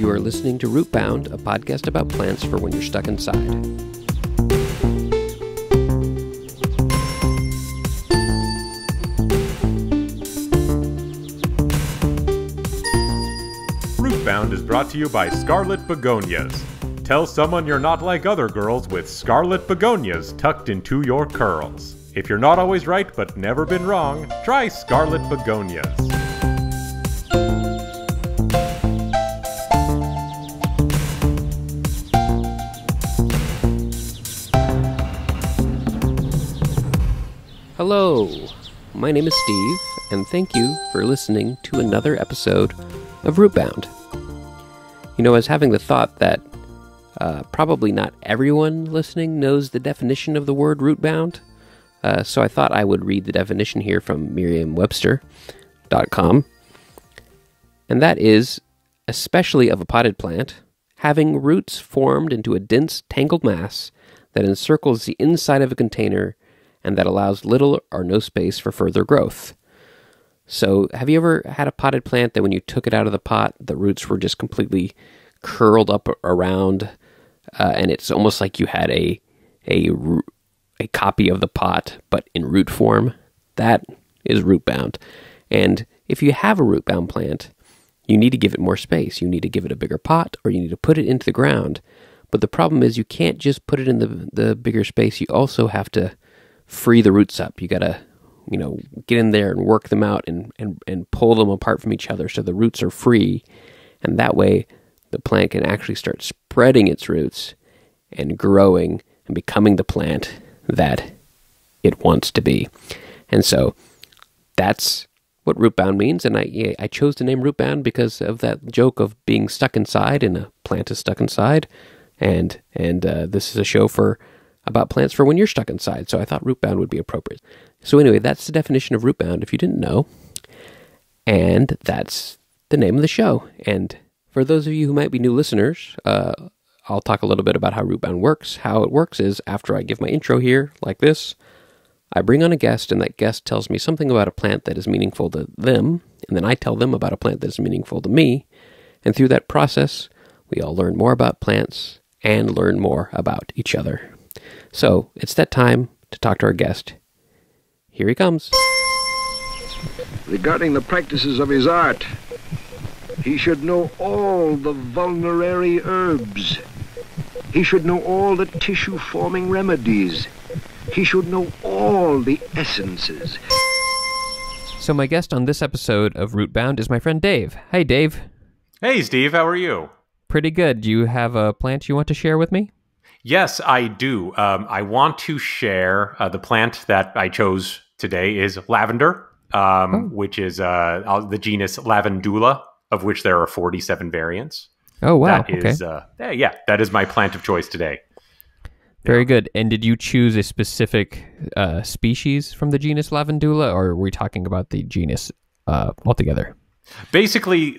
You are listening to Rootbound, a podcast about plants for when you're stuck inside. Rootbound is brought to you by Scarlet Begonias. Tell someone you're not like other girls with Scarlet Begonias tucked into your curls. If you're not always right but never been wrong, try Scarlet Begonias. Hello, my name is Steve, and thank you for listening to another episode of Rootbound. You know, I was having the thought that probably not everyone listening knows the definition of the word rootbound, so I thought I would read the definition here from Merriam-Webster.com, and that is, especially of a potted plant, having roots formed into a dense, tangled mass that encircles the inside of a container and that allows little or no space for further growth. So, have you ever had a potted plant that when you took it out of the pot, the roots were just completely curled up around, and it's almost like you had a copy of the pot, but in root form? That is rootbound. And if you have a rootbound plant, you need to give it more space. You need to give it a bigger pot, or you need to put it into the ground. But the problem is you can't just put it in the bigger space. You also have to free the roots up. You gotta, get in there and work them out and pull them apart from each other so the roots are free. And that way the plant can actually start spreading its roots and growing and becoming the plant that it wants to be. And so that's what rootbound means. And I chose the name rootbound because of that joke of being stuck inside, and a plant is stuck inside. And this is a show about plants for when you're stuck inside, so I thought rootbound would be appropriate. So anyway, that's the definition of rootbound, if you didn't know, and that's the name of the show. And for those of you who might be new listeners, I'll talk a little bit about how rootbound works. How it works is, after I give my intro here, like this, I bring on a guest, and that guest tells me something about a plant that is meaningful to them, and then I tell them about a plant that is meaningful to me, and through that process, we all learn more about plants and learn more about each other. So, it's that time to talk to our guest. Here he comes. Regarding the practices of his art, he should know all the vulnerary herbs. He should know all the tissue-forming remedies. He should know all the essences. So my guest on this episode of Rootbound is my friend Dave. Hey, Dave. Hey, Steve, how are you? Pretty good. Do you have a plant you want to share with me? Yes, I do. I want to share the plant that I chose today is lavender, which is the genus Lavandula, of which there are 47 variants. Oh, wow. That is, that is my plant of choice today. Very good. And did you choose a specific species from the genus Lavandula, or are we talking about the genus altogether? Basically,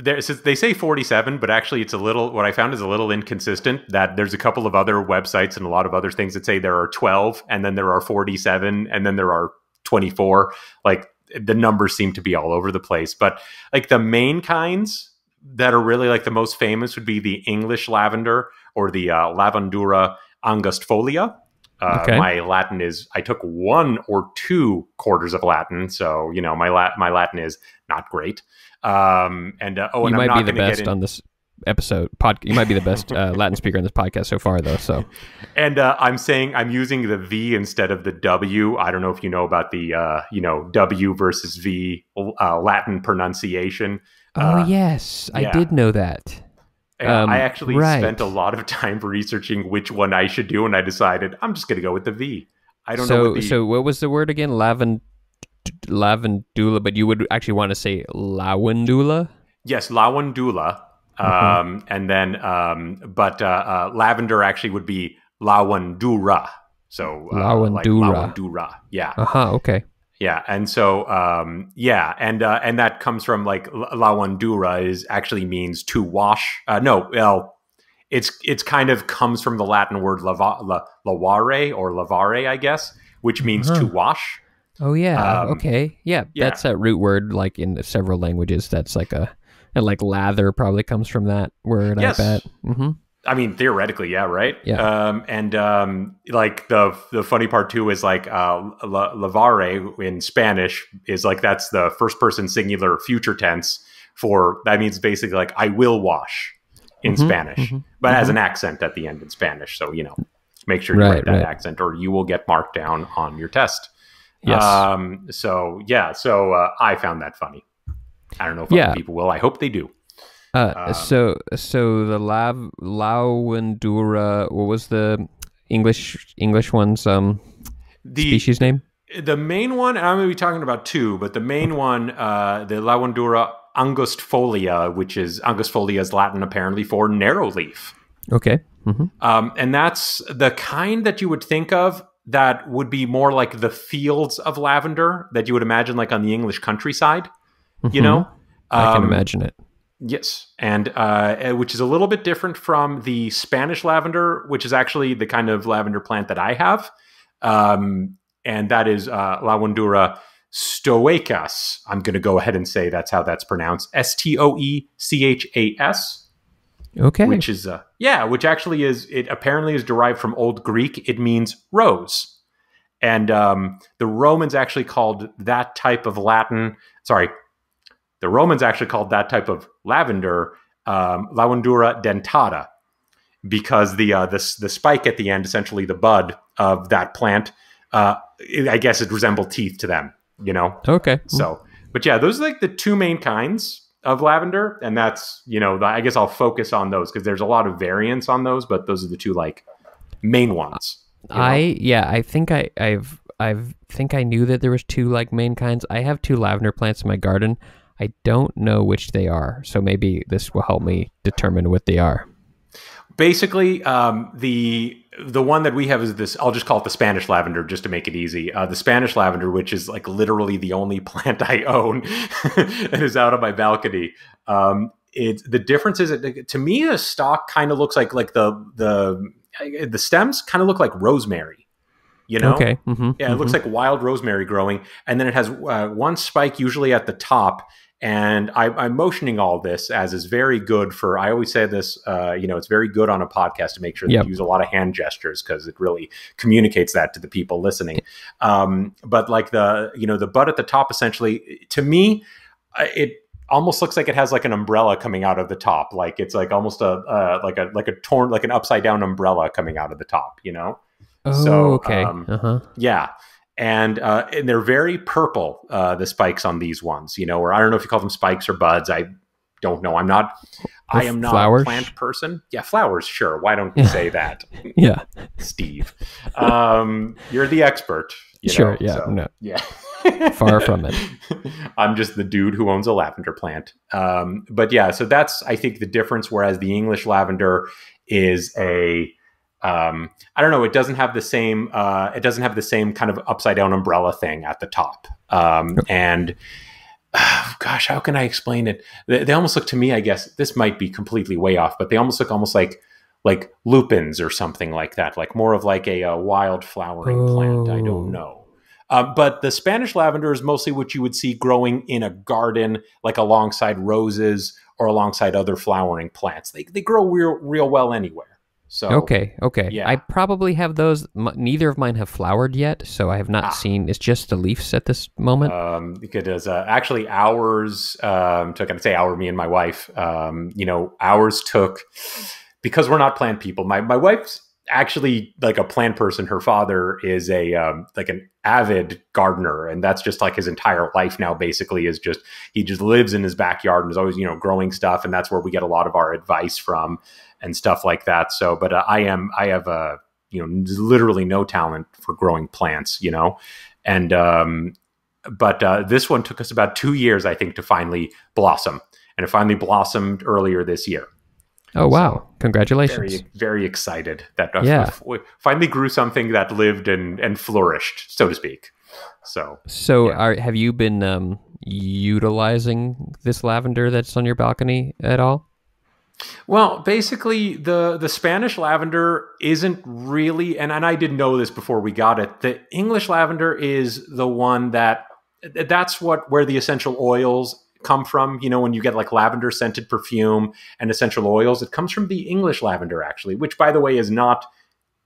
they say 47, but actually what I found is a little inconsistent, that there's a couple of other websites and a lot of other things that say there are 12, and then there are 47, and then there are 24. Like, the numbers seem to be all over the place. But like the main kinds that are really like the most famous would be the English lavender, or the Lavandula angustifolia. Okay. My Latin is, I took 1 or 2 quarters of Latin, so my Latin is not great. You might be the best on this episode. You might be the best Latin speaker on this podcast so far, though. So, and I'm using the V instead of the W. I don't know if you know about the W versus V Latin pronunciation. Yes, I did know that. I actually spent a lot of time researching which one I should do, and I decided I'm just going to go with the V. I don't know. So what was the word again? Lavandula, but you would actually want to say Lawandula? Yes, Lawandula. And then, lavender actually would be Lawandura. So, Lawandura. Like Lawandura. Yeah. Okay. Yeah. And so, and that comes from like Lawandura actually means to wash. It's kind of comes from the Latin word lavare, I guess, which means to wash. Oh yeah. Okay. Yeah. That's a root word, like in several languages. That's And like lather probably comes from that word, Yes. I bet. Mm-hmm. I mean, theoretically, yeah, right. Yeah. Like the funny part too is like lavare in Spanish is like that's the first person singular future tense for that means basically like I will wash in Spanish, but has an accent at the end in Spanish. So make sure you write that accent, or you will get marked down on your test. Yes. So I found that funny. I don't know if other people will. I hope they do. So the Lavandura, what was the English one's the species name? The main one, and I'm going to be talking about two, but the main one, the Lavandura angustifolia, which is angustifolia is Latin apparently for narrow leaf. Okay. Mm-hmm. And that's the kind that you would think of that would be more like the fields of lavender that you would imagine like on the English countryside, I can imagine it. Yes, and which is a little bit different from the Spanish lavender, which is actually the kind of lavender plant that I have, and that is Lavandura stoechas. I'm going to go ahead and say that's how that's pronounced. Stoechas. Okay. Which is which actually it apparently is derived from Old Greek. It means rose, and the Romans actually called that type of The Romans actually called that type of lavender Lavandura dentata, because the spike at the end, essentially the bud of that plant, I guess it resembled teeth to them, Okay. So, but yeah, those are like the two main kinds of lavender, and that's I guess I'll focus on those because there's a lot of variants on those, but those are the two like main ones. I think I think I knew that there was two like main kinds. I have two lavender plants in my garden. I don't know which they are, so maybe this will help me determine what they are. Basically, the one that we have is this. I'll just call it the Spanish lavender, just to make it easy. The Spanish lavender, which is like literally the only plant I own, and is out on my balcony. The difference is, to me, the stalk kind of looks like the stems kind of look like rosemary. Okay. Mm-hmm. Yeah, it looks like wild rosemary growing, and then it has one spike usually at the top. And I'm motioning all this as is very good for, I always say this, it's very good on a podcast to make sure that you use a lot of hand gestures because it really communicates that to the people listening. But like the bud at the top, essentially, to me, it almost looks like it has like an umbrella coming out of the top. Like it's like almost like an upside down umbrella coming out of the top, Oh, so, okay. Yeah. And they're very purple, the spikes on these ones, or I don't know if you call them spikes or buds. I don't know. I am not flowers? A plant person. Yeah, flowers, sure. Why don't you say that? Yeah. Steve. You're the expert. Sure, yeah. So, no. Yeah. Far from it. I'm just the dude who owns a lavender plant. But yeah, so that's, I think, the difference, whereas the English lavender is I don't know. It doesn't have the same. It doesn't have the same kind of upside down umbrella thing at the top. And gosh, how can I explain it? They almost look to me. I guess this might be completely way off, but they almost look like lupins or something like that. Like more of like a wild flowering plant. I don't know. But the Spanish lavender is mostly what you would see growing in a garden, like alongside roses or alongside other flowering plants. They grow real well anywhere. So, okay. Yeah. I probably have those. Neither of mine have flowered yet, so I have not seen. It's just the leaves at this moment. Because actually ours took. I'd say me and my wife. Ours took, because we're not plant people. My wife's actually like a plant person. Her father is like an avid gardener, and that's just like his entire life now. Basically, he just lives in his backyard and is always growing stuff, and that's where we get a lot of our advice from and stuff like that. So, but I have literally no talent for growing plants, and but this one took us about 2 years, I think, to finally blossom, and it finally blossomed earlier this year. Oh, wow. So, congratulations. Very, very excited that we finally grew something that lived and flourished, so to speak. So have you been utilizing this lavender that's on your balcony at all? Well, basically, the Spanish lavender isn't really, and I didn't know this before we got it. The English lavender is the one that's where the essential oils come from. You know, when you get like lavender scented perfume and essential oils, it comes from the English lavender, actually, which, by the way, is not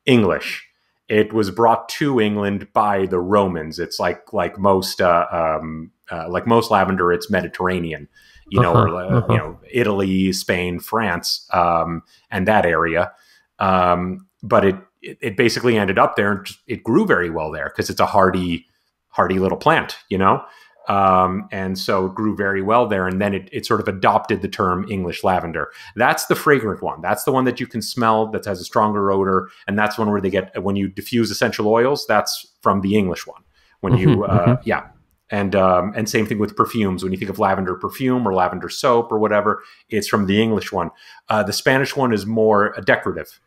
English. It was brought to England by the Romans. It's like most lavender, it's Mediterranean, you know, or you know, Italy, Spain, France, and that area. But it basically ended up there, and it grew very well there because it's a hardy little plant, you know. And so it grew very well there, and then it sort of adopted the term English lavender. That's the fragrant one. That's the one that you can smell that has a stronger odor, and that's one where they get, when you diffuse essential oils, that's from the English one. When you yeah. And same thing with perfumes. When you think of lavender perfume or lavender soap or whatever, it's from the English one. The Spanish one is more decorative,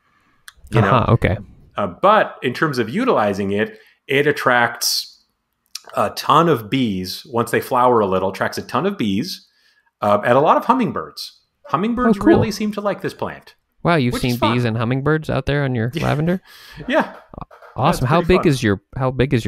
you know. Okay. But in terms of utilizing it, it attracts a ton of bees. Once they flower a little, attracts a ton of bees and a lot of hummingbirds. Hummingbirds cool. really seem to like this plant. Wow, you've seen bees and hummingbirds out there on your lavender? Yeah. Awesome. How big is your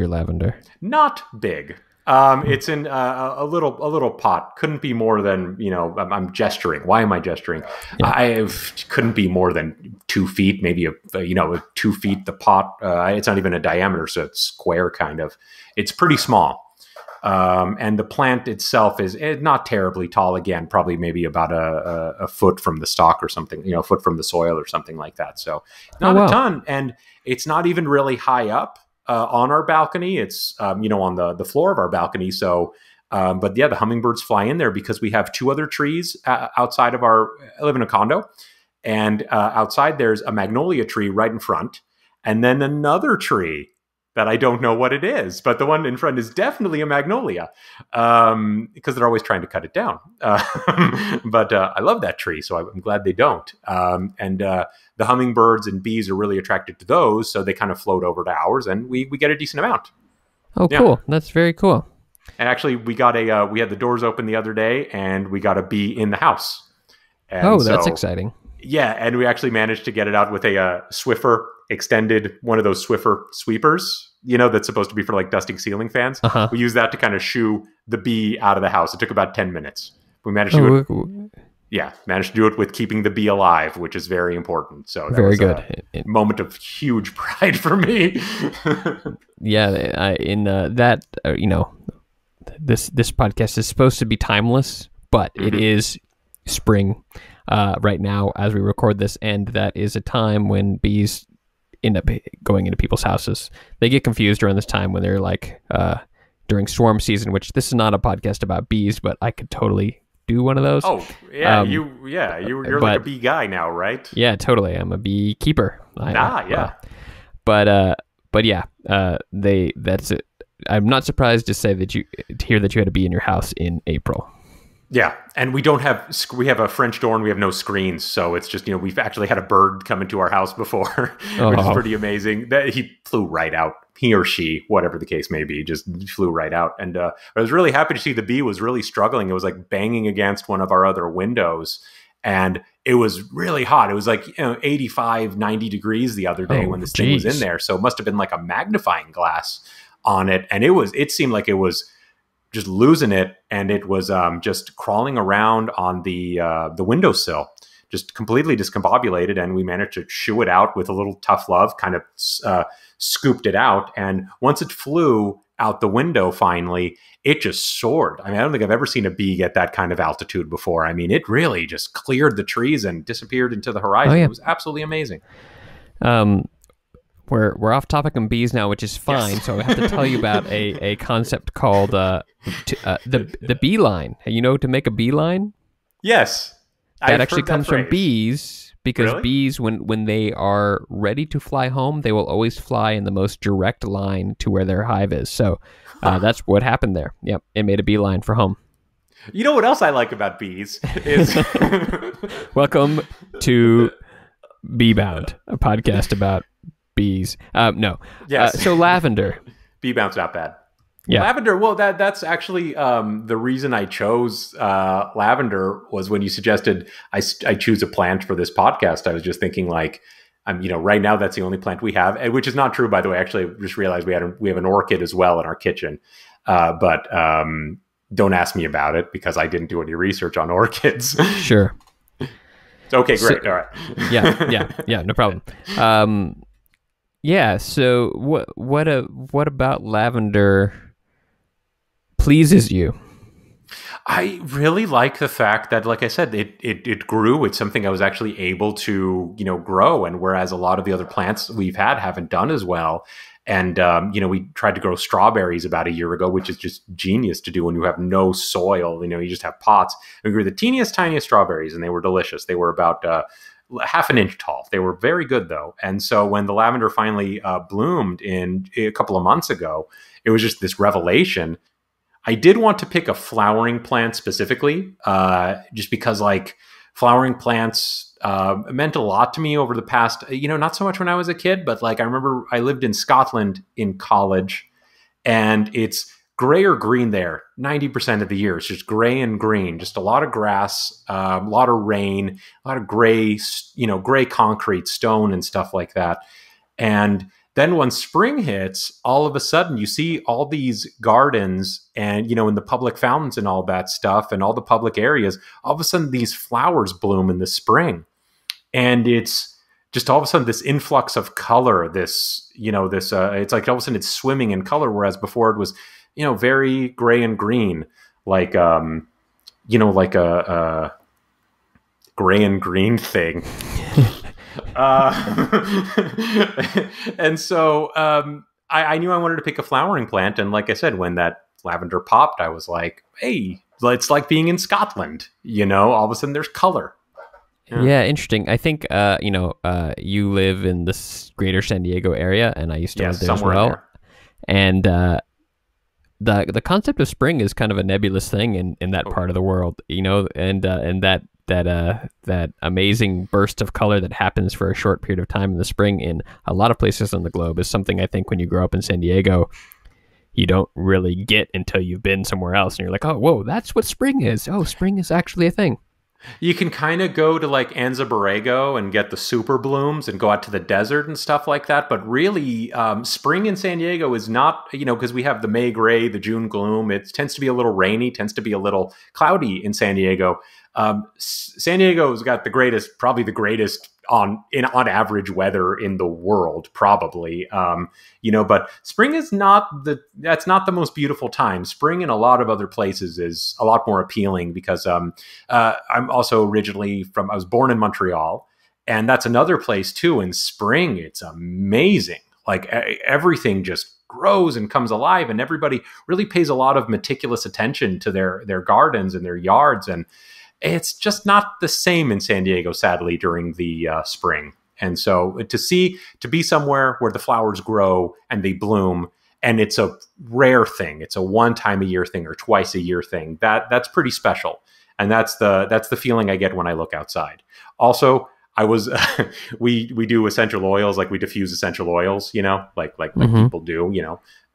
lavender? Not big. It's in a little pot. Couldn't be more than, you know, I'm gesturing. Why am I gesturing? Yeah. Couldn't be more than 2 feet, maybe 2 feet. The pot. It's not even a diameter, so it's square kind of. It's pretty small. And the plant itself is not terribly tall. Again, probably maybe about a foot from the stalk or something. You know, a foot from the soil or something like that. So not a ton, and it's not even really high up. On our balcony, it's on the floor of our balcony. So, but yeah, the hummingbirds fly in there because we have 2 other trees outside of I live in a condo, and outside there's a magnolia tree right in front, and then another tree that I don't know what it is, but the one in front is definitely a magnolia because they're always trying to cut it down. But I love that tree, so I'm glad they don't. And the hummingbirds and bees are really attracted to those, so they kind of float over to ours, and we get a decent amount. Oh, yeah. Cool. That's very cool. And actually, we had the doors open the other day, and we got a bee in the house. And that's exciting. Yeah, and we actually managed to get it out with a Swiffer extended, one of those Swiffer sweepers, you know, that's supposed to be for like dusting ceiling fans. We used that to kind of shoo the bee out of the house. It took about 10 minutes. We managed to managed to do it with keeping the bee alive, which is very important. So that very was good. A moment of huge pride for me. Yeah, this podcast is supposed to be timeless, but it is spring right now as we record this, and that is a time when bees end up going into people's houses. They get confused around this time when they're like during swarm season, which this is not a podcast about bees, but I could totally do one of those. Oh yeah, you're like a bee guy now, right? Yeah, totally. I'm a beekeeper. Yeah. But yeah, that's it. I'm not surprised to hear that you had a bee in your house in April. Yeah, and we have a French door and we have no screens, so it's just, we've actually had a bird come into our house before, which is pretty amazing. He flew right out, he or she, whatever the case may be, just flew right out. And I was really happy to see the bee was really struggling. It was like banging against one of our other windows, and it was really hot. It was like 85, 90 degrees the other day when this thing was in there, so it must have been like a magnifying glass on it, and it seemed like it was just losing it, and it was just crawling around on the windowsill, just completely discombobulated. And we managed to shoo it out with a little tough love, kind of scooped it out. And once it flew out the window, finally, it just soared. I mean, I don't think I've ever seen a bee get that kind of altitude before. I mean, it really just cleared the trees and disappeared into the horizon. It was absolutely amazing. We're off topic on bees now, which is fine. Yes. So I have to tell you about a concept called the beeline. To make a beeline? Yes. That actually comes from bees, because bees, when they are ready to fly home, they will always fly in the most direct line to where their hive is. So that's what happened there. Yep, it made a beeline for home. You know what else I like about bees is... Welcome to Beebound, a podcast about bees. No. Yes. So lavender. Bee bounce not bad. Yeah. Lavender, well, that's actually the reason I chose lavender was when you suggested I choose a plant for this podcast. I was just thinking like, right now that's the only plant we have, which is not true, by the way. Actually, I just realized we have an orchid as well in our kitchen. But Don't ask me about it because I didn't do any research on orchids. Sure. Okay, great. All right. Yeah, no problem. Yeah, so what about lavender pleases you? I really like the fact that, like I said, it grew. It's something I was actually able to, grow. And whereas a lot of the other plants we've had haven't done as well. And, we tried to grow strawberries about a year ago, which is just genius to do when you have no soil. You just have pots. We grew the teeniest, tiniest strawberries, and they were delicious. They were about half an inch tall. They were very good, though. And so when the lavender finally bloomed in a couple of months ago, it was just this revelation. I did want to pick a flowering plant specifically, just because flowering plants meant a lot to me over the past, not so much when I was a kid, but I remember I lived in Scotland in college, and it's gray or green there 90% of the year. It's just gray and green, just a lot of grass, a lot of rain, a lot of gray, gray concrete, stone and stuff like that. And then when spring hits, all of a sudden you see all these gardens and, in the public fountains and all that stuff and all the public areas, all of a sudden these flowers bloom in the spring. And it's just all of a sudden this influx of color, it's like all of a sudden it's swimming in color, whereas before it was, very gray and green, like a gray and green thing. And so I knew I wanted to pick a flowering plant. And like I said, when that lavender popped, I was like, hey, it's like being in Scotland, all of a sudden there's color. Yeah, interesting. I think, you live in this greater San Diego area, and I used to live there as well. There. And the concept of spring is kind of a nebulous thing in that part of the world, and that amazing burst of color that happens for a short period of time in the spring in a lot of places on the globe is something I think when you grow up in San Diego, you don't really get until you've been somewhere else. And you're like, oh, whoa, that's what spring is. Oh, spring is actually a thing. You can kind of go to Anza Borrego and get the super blooms and go out to the desert and stuff like that. But really, spring in San Diego is not, because we have the May gray, the June gloom. It tends to be a little rainy, tends to be a little cloudy in San Diego. San Diego's got probably the greatest on average weather in the world, probably. But spring is that's not the most beautiful time. Spring in a lot of other places is a lot more appealing because I'm also originally I was born in Montreal, and that's another place too. In spring, it's amazing. Everything just grows and comes alive, and everybody really pays a lot of meticulous attention to their gardens and their yards, and it's just not the same in San Diego, sadly, during the spring. And so to be somewhere where the flowers grow and they bloom, and it's a rare thing, it's a one time a year thing or twice a year thing, that's pretty special. And that's the feeling I get when I look outside. Also, we do essential oils, we diffuse essential oils, like people do,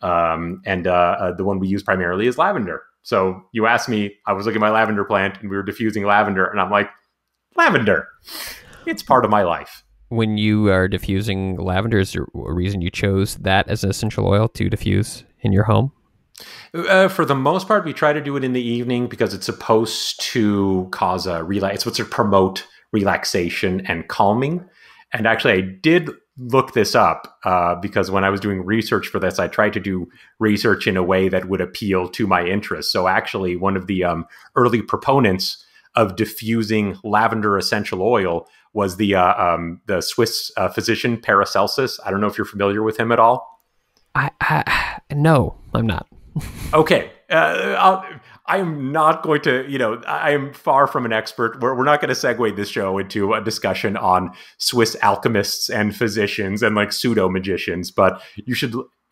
and the one we use primarily is lavender. So you asked me, I was looking at my lavender plant and we were diffusing lavender, and I'm like, lavender, it's part of my life. When you are diffusing lavender, is there a reason you chose that as an essential oil to diffuse in your home? For the most part, we try to do it in the evening because it's supposed to cause it's supposed to promote relaxation and calming. And actually, I did look this up because when I was doing research for this, I tried to do research in a way that would appeal to my interests. So actually, one of the early proponents of diffusing lavender essential oil was the Swiss physician Paracelsus. I don't know if you're familiar with him at all. No, I'm not. Okay. I am not going to, I am far from an expert. We're not going to segue this show into a discussion on Swiss alchemists and physicians and pseudo magicians, but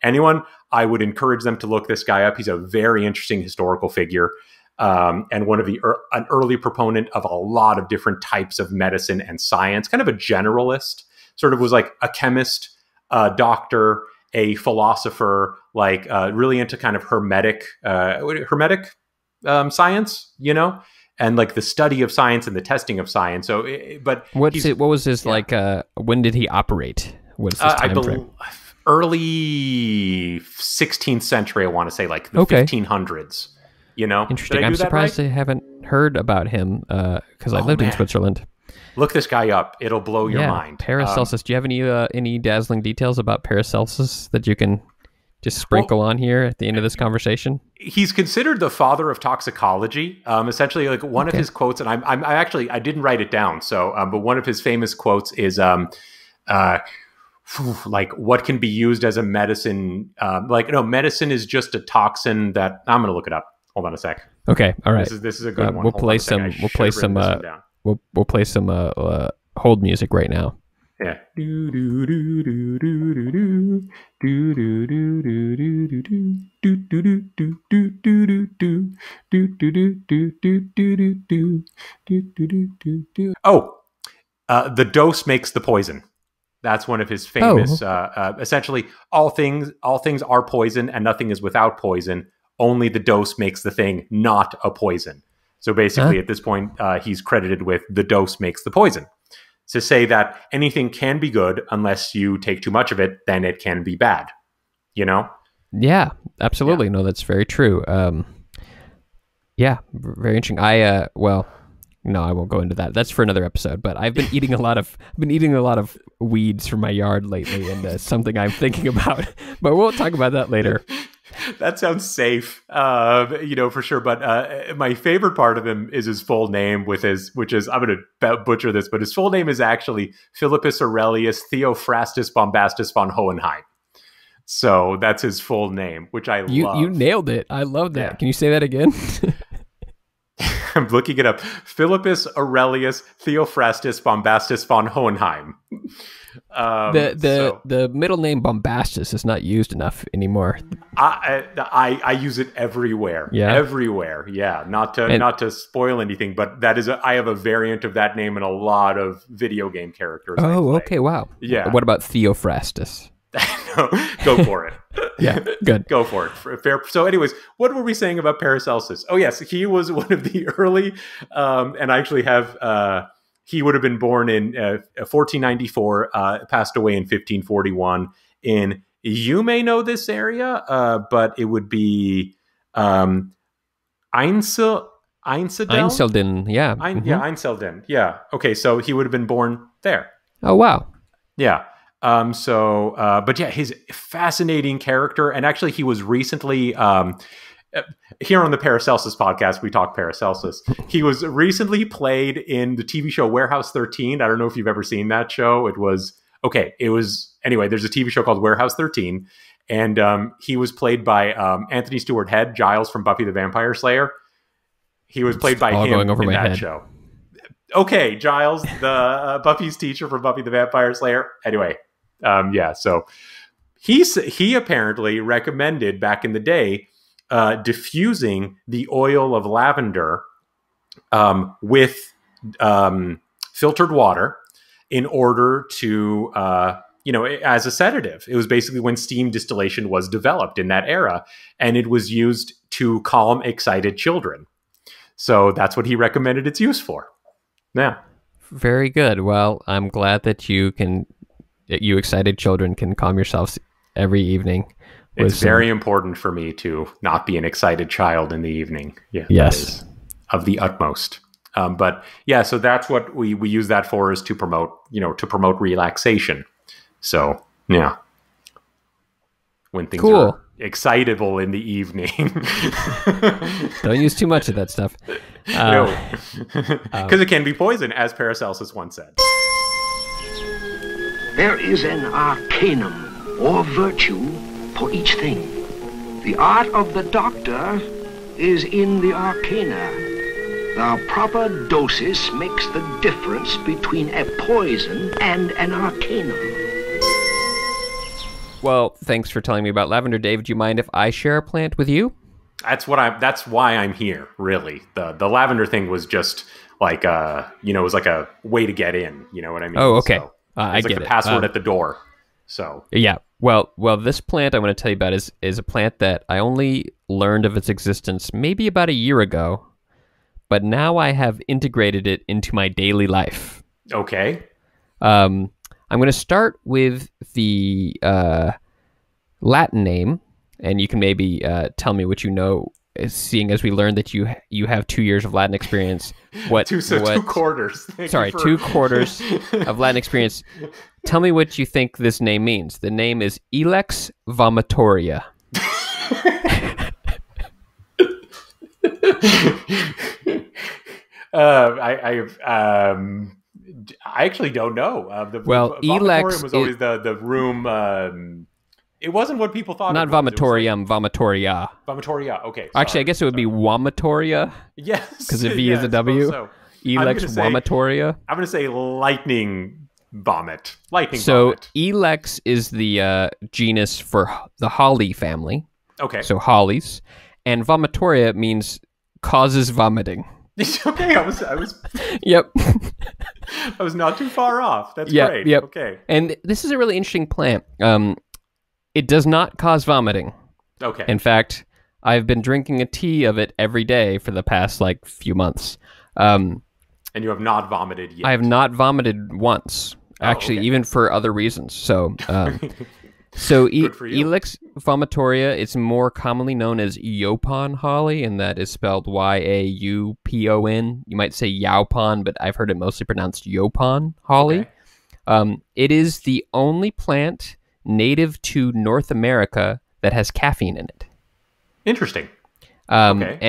I would encourage them to look this guy up. He's a very interesting historical figure. And an early proponent of a lot of different types of medicine and science, kind of a generalist, sort of was like a chemist, a doctor, a philosopher, really into kind of hermetic science, and the study of science and the testing of science. So, but what was his when did he operate? What's his time frame? Early 16th century, I want to say, the 1500s. You know, Interesting. Did I I'm do that surprised right? I haven't heard about him because I lived in man. Switzerland. Look this guy up. It'll blow your mind. Paracelsus. Do you have any dazzling details about Paracelsus that you can just sprinkle on here at the end of this conversation? He's considered the father of toxicology. Essentially, like one of his quotes, and I didn't write it down. So, but one of his famous quotes is, like, what can be used as a medicine? Medicine is just a toxin that I'm going to look it up. Hold on a sec. Okay, all right. This is a good one. We'll play some hold music right now. Yeah. Oh, the dose makes the poison. That's one of his famous. Essentially, all things are poison, and nothing is without poison. Only the dose makes the thing not a poison. So basically, at this point, he's credited with the dose makes the poison. To say that anything can be good unless you take too much of it, then it can be bad. You know? Yeah, absolutely. Yeah. No, that's very true. Yeah, very interesting. No, I won't go into that. That's for another episode. But I've been eating a lot of weeds from my yard lately, and something I'm thinking about. But we'll talk about that later. That sounds safe, for sure. But my favorite part of him is his full name, which is I'm going to butcher this, but his full name is actually Philippus Aurelius Theophrastus Bombastus von Hohenheim. So that's his full name, which I love. You nailed it. I love that. Yeah. Can you say that again? I'm looking it up. Philippus Aurelius Theophrastus Bombastus von Hohenheim. The middle name Bombastus is not used enough anymore. I use it everywhere. Yeah, everywhere. Yeah, not to spoil anything, but that is I have a variant of that name in a lot of video game characters. Oh, okay, wow. Yeah. What about Theophrastus? No, go for it. Yeah, good. Go for it. Fair. So anyways, what were we saying about Paracelsus? Oh, yes, he was one of the early, and I actually have, he would have been born in 1494, passed away in 1541 in, you may know this area, but it would be Einselden, yeah. Yeah, Einselden, yeah. Okay, so he would have been born there. Oh, wow. Yeah. But yeah, his fascinating character, and actually he was recently, here on the Paracelsus podcast, we talk Paracelsus. He was recently played in the TV show Warehouse 13. I don't know if you've ever seen that show. Anyway, there's a TV show called Warehouse 13, and he was played by Anthony Stewart Head, Giles from Buffy the Vampire Slayer. He was played by him in that show. Okay, Giles, the Buffy's teacher from Buffy the Vampire Slayer. Anyway, so he apparently recommended back in the day diffusing the oil of lavender with filtered water in order to, as a sedative. It was basically when steam distillation was developed in that era, and it was used to calm excited children. So that's what he recommended its use for. Yeah. Very good. Well, I'm glad that you excited children can calm yourselves every evening. It's very important for me to not be an excited child in the evening. Yeah. Yes. That is of the utmost. But yeah, so that's what we use that for, is to promote relaxation. So yeah. When things are excitable in the evening. Don't use too much of that stuff. No. Because it can be poison, as Paracelsus once said. There is an arcanum, or virtue, for each thing. The art of the doctor is in the arcana. The proper dosis makes the difference between a poison and an arcanum. Well, thanks for telling me about lavender, Dave. Do you mind if I share a plant with you? That's why I'm here, really. The lavender thing was just like it was like a way to get in, you know what I mean? Oh, okay. So I get the password at the door. So yeah. Well, this plant I want to tell you about is a plant that I only learned of its existence maybe about a year ago, but now I have integrated it into my daily life. Okay. I'm going to start with the Latin name, and you can maybe tell me what you know seeing as we learned that you have 2 years of Latin experience. Two quarters. Sorry, 2 quarters of Latin experience. Tell me what you think this name means. The name is Ilex vomitoria. I actually don't know. The Ilex was always the room. It wasn't what people thought. Not it was. vomitorium, vomitoria. Vomitoria. Okay. Actually, I guess it would be vomitoria. Yes, because the V is a W. So. Elex vomitoria. I'm going to say lightning vomit. Lightning so vomit. So Elex is the genus for the holly family. Okay. So hollies, and vomitoria means causes vomiting. Okay, I was. Yep. I was not too far off. That's great. Yep. Okay. And this is a really interesting plant. It does not cause vomiting. Okay. In fact, I've been drinking a tea of it every day for the past few months. And you have not vomited yet. I have not vomited once, actually, okay. even for other reasons. So, Ilex vomitoria, it's more commonly known as Yaupon holly, and that is spelled Yaupon. You might say Yaupon, but I've heard it mostly pronounced Yaupon holly. Okay. It is the only plant native to North America that has caffeine in it. Interesting. Okay.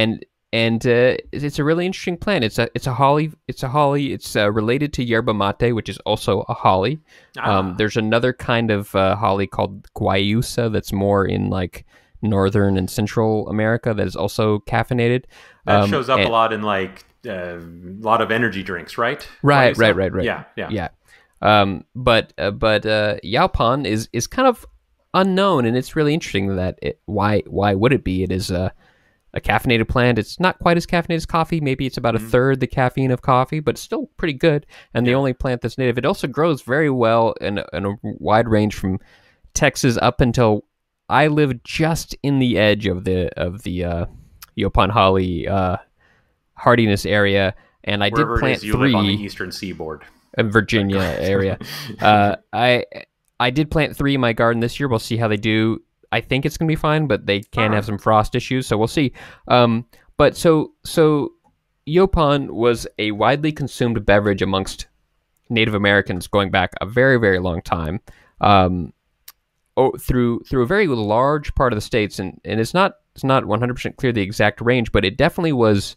And it's a really interesting plant. It's a holly. It's related to yerba mate, which is also a holly. There's another kind of holly called guayusa that's more in northern and Central America that is also caffeinated. That shows up a lot in a lot of energy drinks, right? Right. Yeah. But Yaupon is kind of unknown, and it's really interesting that why would it be? It is a caffeinated plant. It's not quite as caffeinated as coffee. Maybe it's about a third the caffeine of coffee, but still pretty good. And the only plant that's native. It also grows very well in a wide range from Texas up until I live just in the edge of the Yaupon holly hardiness area, and I did plant 3. You live on the eastern seaboard. Virginia area. I did plant 3 in my garden this year. We'll see how they do. I think it's going to be fine, but they can have some frost issues, so we'll see. But so Yaupon was a widely consumed beverage amongst Native Americans going back a very, very long time, through a very large part of the states, and it's not 100% clear the exact range, but it definitely was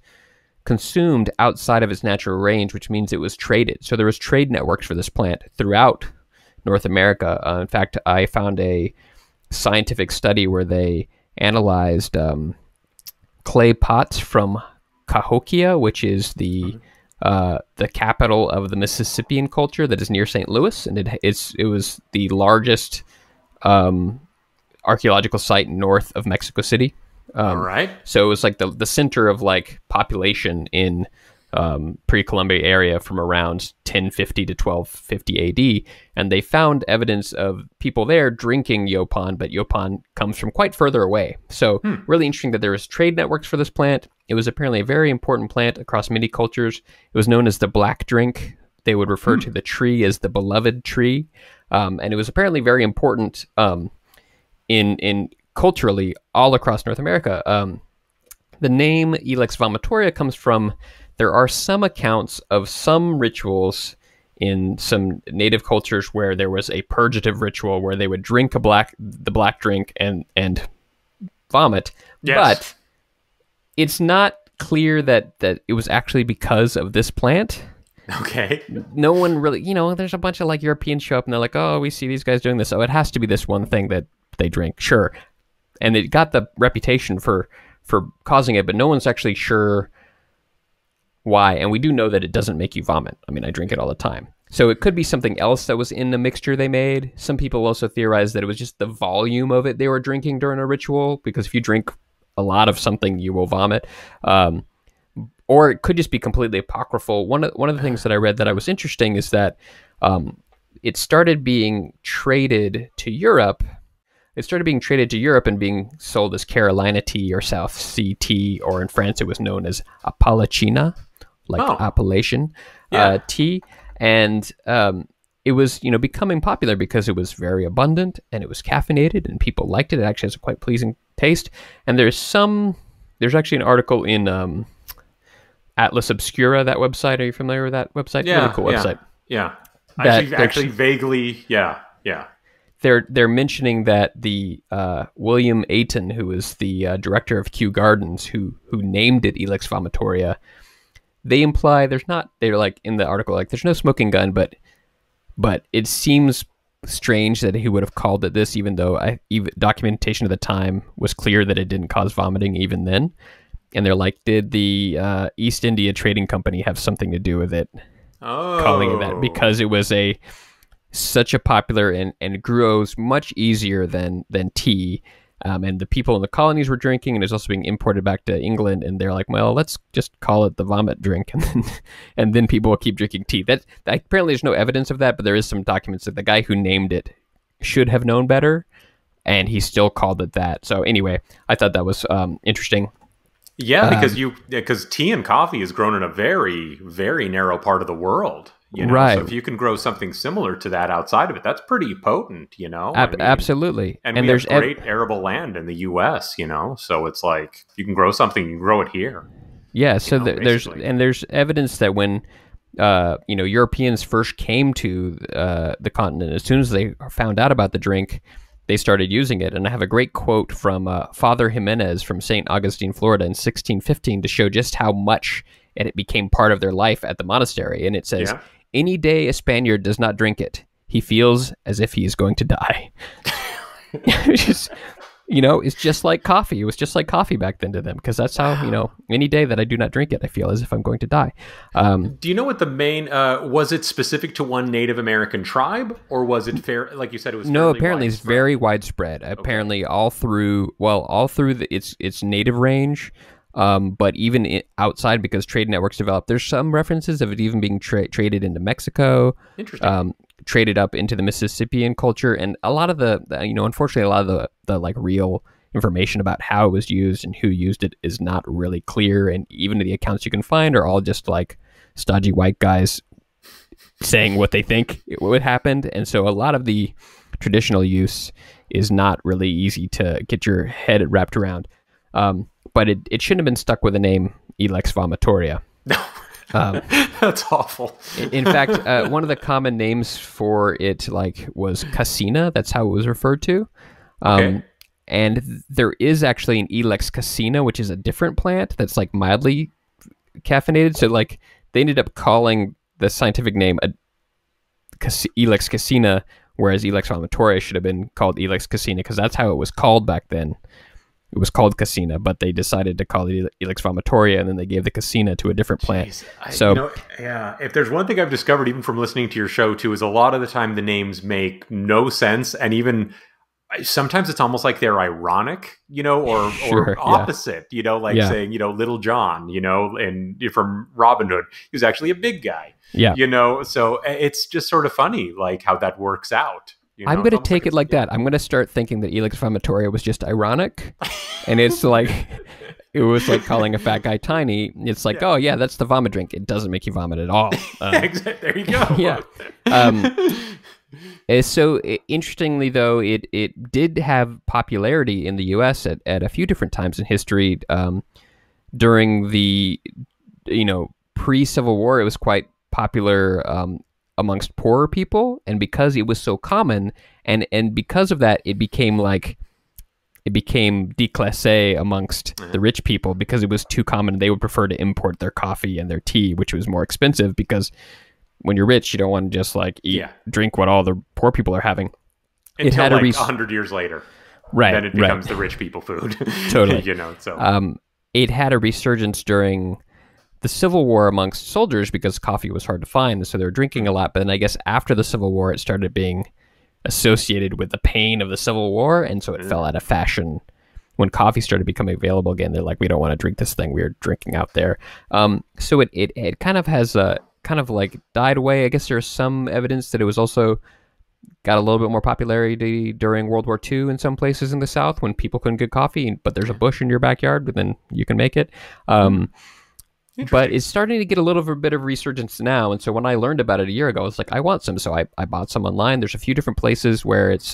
consumed outside of its natural range, which means it was traded. So there was trade networks for this plant throughout North America. In fact, I found a scientific study where they analyzed clay pots from Cahokia, which is the capital of the Mississippian culture that is near St. Louis, and it was the largest archaeological site north of Mexico City. All right. So it was the center of population in pre-Columbian area from around 1050 to 1250 AD, and they found evidence of people there drinking Yaupon, but Yaupon comes from quite further away. So really interesting that there was trade networks for this plant. It was apparently a very important plant across many cultures. It was known as the black drink. They would refer to the tree as the beloved tree, and it was apparently very important in culturally all across North America. The name Ilex vomitoria comes from, there are some accounts of some rituals in some native cultures where there was a purgative ritual where they would drink the black drink and vomit. Yes. But it's not clear that it was actually because of this plant. Okay. No one really, there's a bunch of Europeans show up and they're like, oh, we see these guys doing this. Oh, it has to be this one thing that they drink. Sure. And it got the reputation for causing it, but no one's actually sure why. And we do know that it doesn't make you vomit. I mean, I drink it all the time. So it could be something else that was in the mixture they made. Some people also theorize that it was just the volume of it they were drinking during a ritual, because if you drink a lot of something, you will vomit. Or it could just be completely apocryphal. One of the things that I read that I was interesting is that it started being traded to Europe. It started being traded to Europe and being sold as Carolina tea or South Sea tea, or in France it was known as Appalachina, Appalachian tea. And it was, becoming popular because it was very abundant and it was caffeinated and people liked it. It actually has a quite pleasing taste. And there's some There's actually an article in Atlas Obscura, that website. Are you familiar with that website? Yeah, really cool website. Yeah. That Actually, vaguely, yeah. They're mentioning that the William Ayton, who is the director of Kew Gardens, who named it Ilex vomitoria, they imply they're like in the article, like there's no smoking gun, but it seems strange that he would have called it this, even though documentation of the time was clear that it didn't cause vomiting even then. And they're like, did the East India Trading Company have something to do with it? Calling it that because it was such a popular and it grows much easier than tea. And the people in the colonies were drinking, and it's also being imported back to England. And they're like, well, let's just call it the vomit drink, and then people will keep drinking tea. That apparently there's no evidence of that, but there is some documents that the guy who named it should have known better, and he still called it that. So anyway, I thought that was interesting. Yeah, because tea and coffee is grown in a very, very narrow part of the world. Right. So if you can grow something similar to that outside of it, that's pretty potent, Absolutely. And we have great arable land in the U.S., so it's like, you can grow something, you can grow it here. Yeah, so there's evidence that when, Europeans first came to the continent, as soon as they found out about the drink, they started using it. And I have a great quote from Father Jimenez from St. Augustine, Florida in 1615 to show just how much it became part of their life at the monastery. And it says, any day a Spaniard does not drink it, he feels as if he is going to die. It's just like coffee. It was just like coffee back then to them, because that's how, any day that I do not drink it, I feel as if I'm going to die. Do you know what the main, was it specific to one Native American tribe, or was it fair, like you said, it was No, apparently it's very widespread. Okay. Apparently all through its native range, but even outside, because trade networks developed, there's some references of it even being traded into Mexico. Interesting. Traded up into the Mississippian culture, and a lot of unfortunately, a lot of the like real information about how it was used and who used it is not really clear, and even the accounts you can find are all just like stodgy white guys saying what they think would happen, and so a lot of the traditional use is not really easy to get your head wrapped around. But it shouldn't have been stuck with the name Ilex vomitoria. No. That's awful. In fact, one of the common names for it was cassina. That's how it was referred to. Okay. And there is actually an Ilex cassina, which is a different plant that's like mildly caffeinated. So they ended up calling the scientific name Ilex cassina, whereas Ilex vomitoria should have been called Ilex cassina, because that's how it was called back then. It was called cassina, but they decided to call it Ilex vomitoria, and then they gave the cassina to a different plant. If there's one thing I've discovered, even from listening to your show too, is a lot of the time the names make no sense, and even sometimes it's almost like they're ironic, or opposite, saying, Little John, and from Robin Hood, he was actually a big guy, so it's just sort of funny, like how that works out. I'm going to take it like that. I'm going to start thinking that Ilex vomitoria was just ironic, and it's like, it was like calling a fat guy tiny. It's like, oh yeah, that's the vomit drink. It doesn't make you vomit at all. There you go. Yeah. So interestingly, though, it did have popularity in the U.S. at a few different times in history. During the pre-Civil War, it was quite popular amongst poorer people, and because it was so common, and because of that, it became déclassé amongst the rich people, because it was too common. They would prefer to import their coffee and their tea, which was more expensive, because when you're rich, you don't want to just drink what all the poor people are having. Until it had 100 years later, right? Then it becomes the rich people food. Totally. So it had a resurgence during the Civil War amongst soldiers, because coffee was hard to find, so they were drinking a lot. But then I guess after the Civil War, it started being associated with the pain of the Civil War, and so it fell out of fashion. When coffee started becoming available again, they're like, we don't want to drink this thing we're drinking out there. So it kind of has died away. I guess there's some evidence that it was also got a little bit more popularity during World War II in some places in the South, when people couldn't get coffee, but there's a bush in your backyard, but then you can make it. But it's starting to get a little bit of resurgence now. And so when I learned about it a year ago, I was like, I want some. So I bought some online. There's a few different places where it's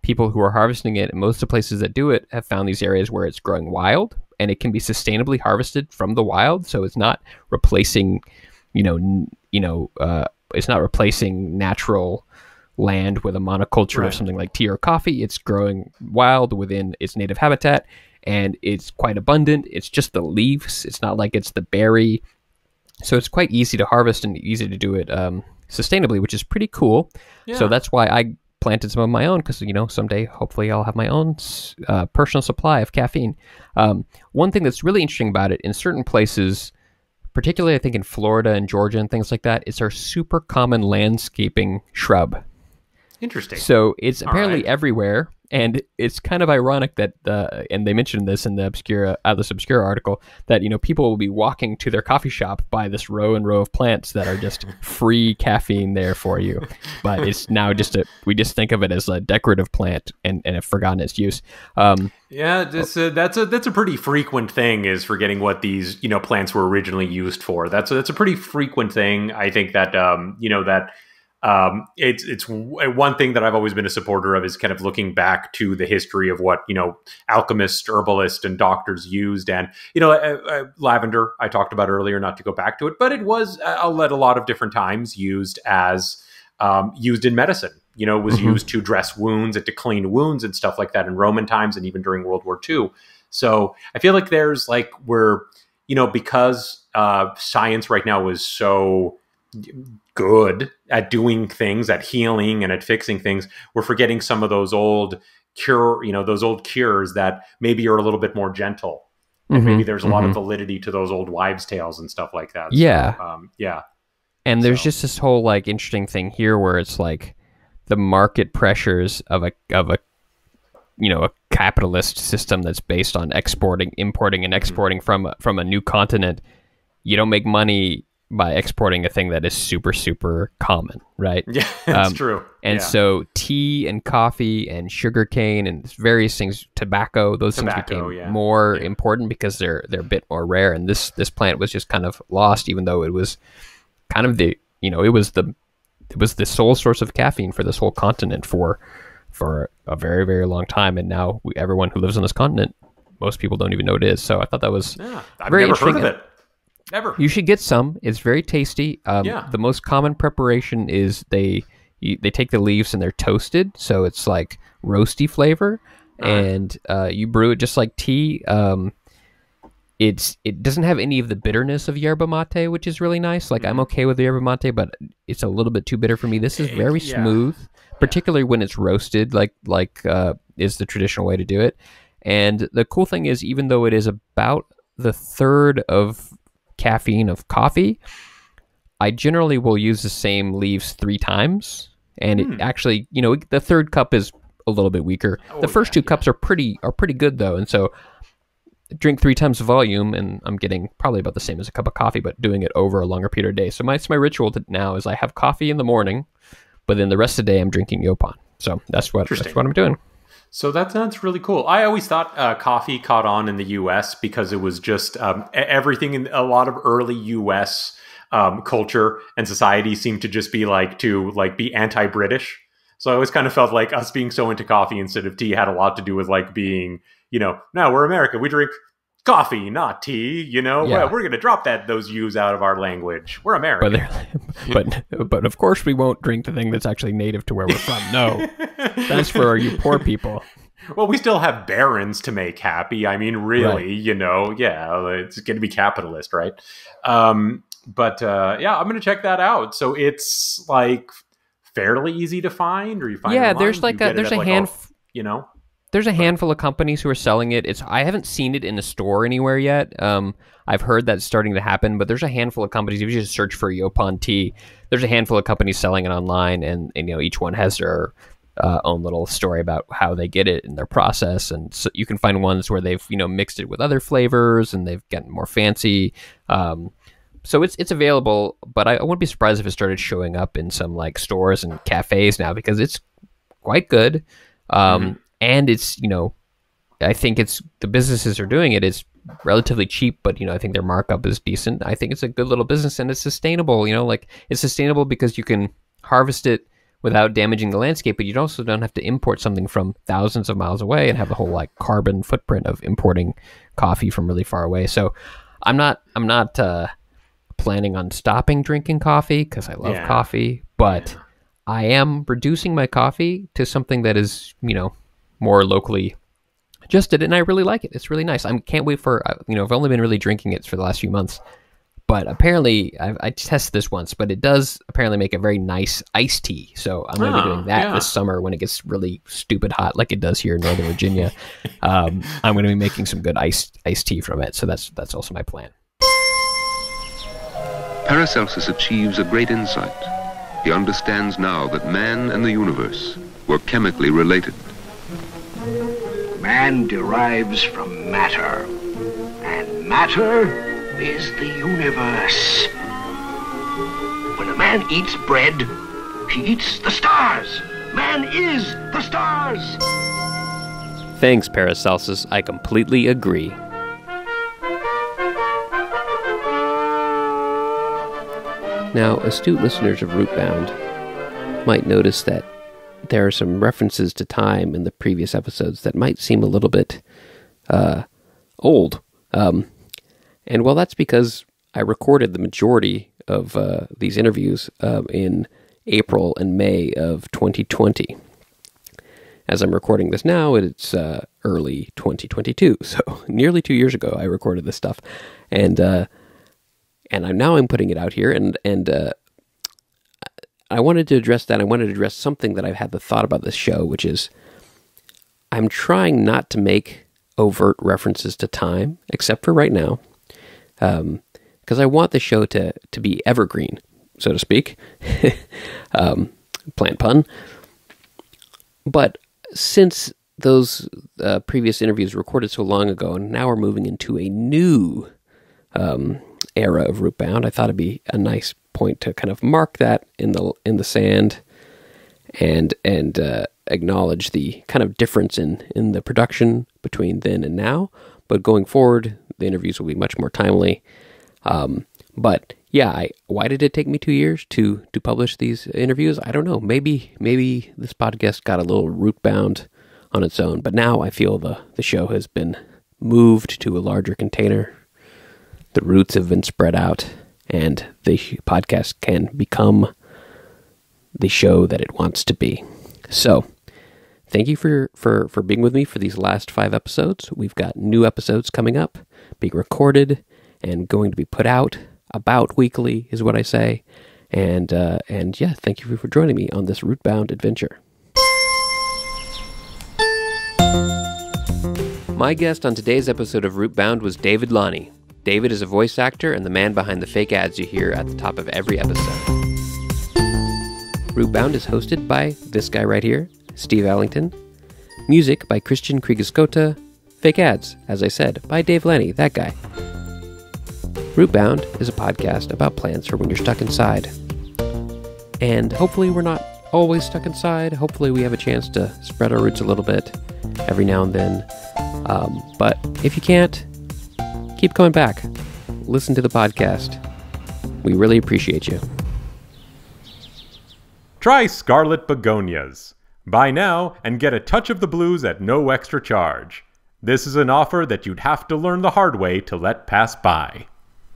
people who are harvesting it. And most of the places that do it have found these areas where it's growing wild. and it can be sustainably harvested from the wild. So it's not replacing, it's not replacing natural land with a monoculture of something like tea or coffee. It's growing wild within its native habitat, and it's quite abundant. It's just the leaves. It's not like it's the berry. So it's quite easy to harvest and easy to do it sustainably, which is pretty cool. Yeah. So that's why I planted some of my own, because someday hopefully I'll have my own personal supply of caffeine. One thing that's really interesting about it, in certain places, particularly I think in Florida and Georgia and things like that, it's our super common landscaping shrub. Interesting. So it's apparently everywhere, and it's kind of ironic that, and they mentioned this in the Obscura article, that people will be walking to their coffee shop by this row and row of plants that are just free caffeine there for you. But it's now we just think of it as a decorative plant and have forgotten its use. That's a pretty frequent thing, is forgetting what these plants were originally used for. That's a pretty frequent thing. I think that it's one thing that I've always been a supporter of, is kind of looking back to the history of what alchemists, herbalists, and doctors used. And lavender I talked about earlier, not to go back to it, but it was at a lot of different times used in medicine. It was used to dress wounds and to clean wounds and stuff like that in Roman times, and even during World War II. So I feel like there's because science right now is so good at doing things, at healing and at fixing things, we're forgetting some of those old cures that maybe are a little bit more gentle, and maybe there's a lot of validity to those old wives' tales and stuff like that. Yeah. So, and there's just this whole interesting thing here where it's the market pressures of a capitalist system that's based on importing and exporting from a new continent. You don't make money by exporting a thing that is super, super common, right? Yeah, that's true. And so tea and coffee and sugarcane and various things, tobacco, things became more important because they're a bit more rare. And this plant was just kind of lost, even though it was kind of it was the sole source of caffeine for this whole continent for a very, very long time. And now everyone who lives on this continent, most people don't even know what it is. So I thought that was I've never heard of it. Never. You should get some. It's very tasty. The most common preparation is they take the leaves and they're toasted, so it's like roasty flavor, and you brew it just like tea. It doesn't have any of the bitterness of yerba mate, which is really nice. I'm okay with the yerba mate, but it's a little bit too bitter for me. This is very smooth, particularly when it's roasted, is the traditional way to do it. And the cool thing is, even though it is about the third of caffeine of coffee, I generally will use the same leaves 3 times, and it actually, the third cup is a little bit weaker. The first 2 cups are pretty good though, and so drink 3 times the volume, and I'm getting probably about the same as a cup of coffee, but doing it over a longer period of day. So my ritual now is I have coffee in the morning, but then the rest of the day I'm drinking Yaupon. So that's what I'm doing. So that's really cool. I always thought coffee caught on in the U.S. because it was just everything in a lot of early U.S. Culture and society seemed to just be be anti-British. So I always kind of felt like us being so into coffee instead of tea had a lot to do with being, no, we're America. We drink coffee, not tea. Well, we're going to drop those U's out of our language. We're American. But of course we won't drink the thing that's actually native to where we're from. No, that's for you poor people. Well, we still have barons to make happy. I mean, really, it's going to be capitalist, right? I'm going to check that out. So it's fairly easy to find, or you find it there's online? There's a handful. There's a handful of companies who are selling it. I haven't seen it in a store anywhere yet. I've heard that's starting to happen, but there's a handful of companies. If you just search for Yaupon tea, there's a handful of companies selling it online, and each one has their own little story about how they get it and their process. And so you can find ones where they've mixed it with other flavors and they've gotten more fancy. So it's available, but I wouldn't be surprised if it started showing up in some stores and cafes now, because it's quite good. And it's, I think the businesses are doing it. It's relatively cheap, but, I think their markup is decent. I think it's a good little business, and it's sustainable, it's sustainable because you can harvest it without damaging the landscape, but you also don't have to import something from thousands of miles away and have the whole like carbon footprint of importing coffee from really far away. So I'm not planning on stopping drinking coffee because I love coffee, but I am reducing my coffee to something that is, more locally adjusted, and I really like it. It's really nice. I can't wait for, I've only been really drinking it for the last few months, but apparently I tested this once, but it does apparently make a very nice iced tea. So I'm going to be doing that this summer when it gets really stupid hot like it does here in Northern Virginia. I'm going to be making some good iced tea from it. So that's also my plan. Paracelsus achieves a great insight. He understands now that man and the universe were chemically related. Man derives from matter, and matter is the universe. When a man eats bread, he eats the stars. Man is the stars. Thanks, Paracelsus. I completely agree. Now, astute listeners of Rootbound might notice that there are some references to time in the previous episodes that might seem a little bit old. And well, that's because I recorded the majority of these interviews in April and May of 2020. As I'm recording this now, it's early 2022, so nearly 2 years ago I recorded this stuff, and I'm putting it out here, and I wanted to address that. I wanted to address something that I've had the thought about this show, which is I'm trying not to make overt references to time, except for right now, because I want the show to be evergreen, so to speak. Plant pun. But since those previous interviews recorded so long ago, and now we're moving into a new era of Rootbound, I thought it'd be a nice point to kind of mark that in the sand, and acknowledge the kind of difference in the production between then and now. But going forward, the interviews will be much more timely. But yeah, why did it take me 2 years to publish these interviews? I don't know. Maybe this podcast got a little Rootbound on its own, but now I feel the show has been moved to a larger container. The roots have been spread out, and the podcast can become the show that it wants to be. So, thank you for being with me for these last 5 episodes. We've got new episodes coming up, being recorded, and going to be put out about weekly, is what I say. And yeah, thank you for joining me on this Rootbound adventure. My guest on today's episode of Rootbound was David Lonnie. David is a voice actor and the man behind the fake ads you hear at the top of every episode. Rootbound is hosted by this guy right here, Steve Allington. Music by Christian Kriegescota. Fake ads, as I said, by Dave Lenny, that guy. Rootbound is a podcast about plants for when you're stuck inside. And hopefully we're not always stuck inside. Hopefully we have a chance to spread our roots a little bit every now and then. But if you can't, keep coming back. Listen to the podcast. We really appreciate you. Try Scarlet Begonias. Buy now and get a touch of the blues at no extra charge. This is an offer that you'd have to learn the hard way to let pass by.